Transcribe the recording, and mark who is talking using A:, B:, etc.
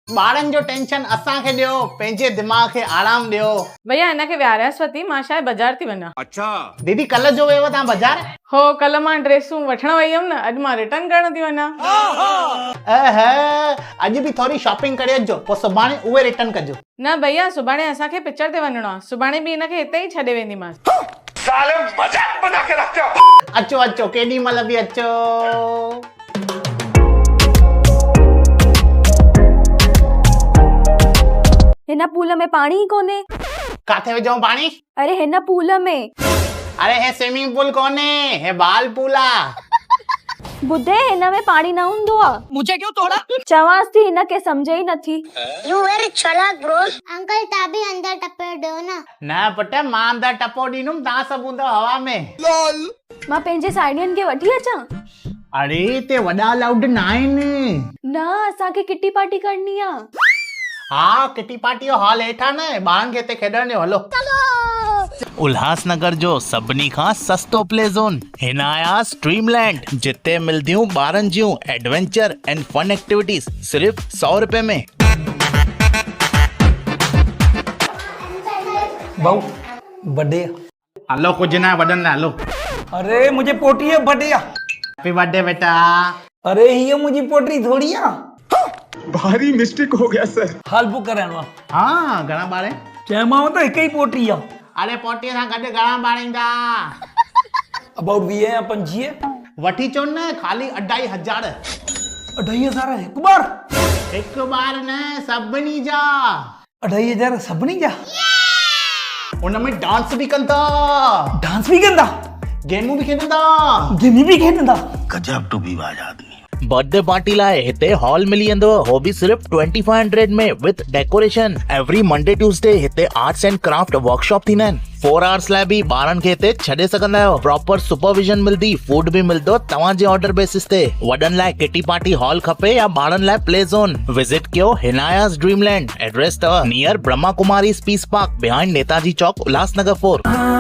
A: ॿारनि जो टेंशन असांखे ॾियो, पंहिंजे दिमाग़ खे आराम ॾियो।
B: भैया हिनखे विहारियांसि मां शायदि बाज़ार थी वञा।
C: अच्छा
A: दीदी कल्ह जो वियव तव्हां बाज़ार?
B: हो कल्ह मां ड्रेसूं वठण वई हुयमि न, अॼु मां रिटर्न करण थी वञा।
A: अॼु बि थोरी शॉपिंग करे अचजो, पोइ सुभाणे उहे रिटर्न कजो।
B: न भैया सुभाणे असांखे पिक्चर ते वञिणो आहे, सुभाणे बि हिनखे हिते ई छॾे वेंदीमांसि।
C: साले मजाक बना के रखते हो।
A: अचो अचो केॾी महिल बि अचो।
D: हिन पूल में पाणी ही कोने।
A: काथे विझूं पाणी?
D: अरे हिन पूल में।
A: अरे हे स्विमिंग पूल कोने, हे बाल पूल आहे।
D: बुधे हिन में पाणी न हूंदो आहे।
E: मुझे क्यों तोड़ा?
D: चवांसि थी हिनखे सम्झे ई नथी।
F: You very चालाक bro। अंकल तव्हां बि अंदर टपे ॾियो न।
A: न पुट मां अंदर टपो ॾींदुमि, तव्हां सभु हूंदव हवा में।
D: मां पंहिंजे साहेड़ियुनि खे वठी अचां?
A: अरे हिते वॾा अलाउड न आहिनि।
D: न असांखे किटी पार्टी करणी आहे।
A: हा किटी पार्टी जो हॉल हेठा न, ॿारनि खे हिते खेॾण ॾियो, हलो।
G: उल्हासनगर जो सभिनी खां सस्तो प्ले ज़ोन हिन आया स्ट्रीमलैंड, जिते मिलदियूं ॿारनि जूं एडवेंचर एंड फन एक्टिविटीज सिर्फ 100 रुपए में।
E: बहु बर्थडे।
A: हलो कुछ ना वॾनि लाइ हलो।
E: अरे मुझे पोटी है बर्थडे।
A: हैप्पी बर्थडे बेटा।
E: अरे ये मुझी पोटी थोड़ी है।
C: भारी मिस्टेक हो गया सर।
E: हाल बुक कराइणो आहे।
A: हाँ घणा ॿार आहिनि?
E: चयोमांव त हिकु ई पोटी आहे।
A: अरे पोटीअ सां गॾु घणा ॿार ईंदा?
E: अबाउट 20 या 25।
A: वठी चो न, खाली 2500।
E: 2500 हिकु बार?
A: हिकु बार न, सभिनी जा।
E: 2500 सभिनी जा?
A: उनमें डांस भी कंदा।
E: डांस भी कंदा?
A: गेमूं भी खेॾंदा।
E: गेम भी खेॾंदा?
G: गजब टू बी वाज आदमी। बर्थडे पार्टी लाइ हिते हॉल मिली वेंदो, हो भी सिर्फ 2500 में with decoration. Every Monday Tuesday हिते आर्ट्स एंड क्राफ्ट वर्कशॉप थींदा आहिनि। 4 आवर्स लाइ बि ॿारनि खे हिते छॾे सघंदा आहियो। प्रॉपर सुपरविजन मिलदी, फूड भी मिलंदो तव्हांजे ऑर्डर बेसिस ते। वॾनि लाइ किटी पार्टी हॉल खपे या ॿारनि लाइ प्ले ज़ोन, विजिट कयो हिनायास ड्रीमलैंड। एड्रेस अथव near Brahma Kumari Peace Park, behind Netaji Chowk, Ulhasnagar 4।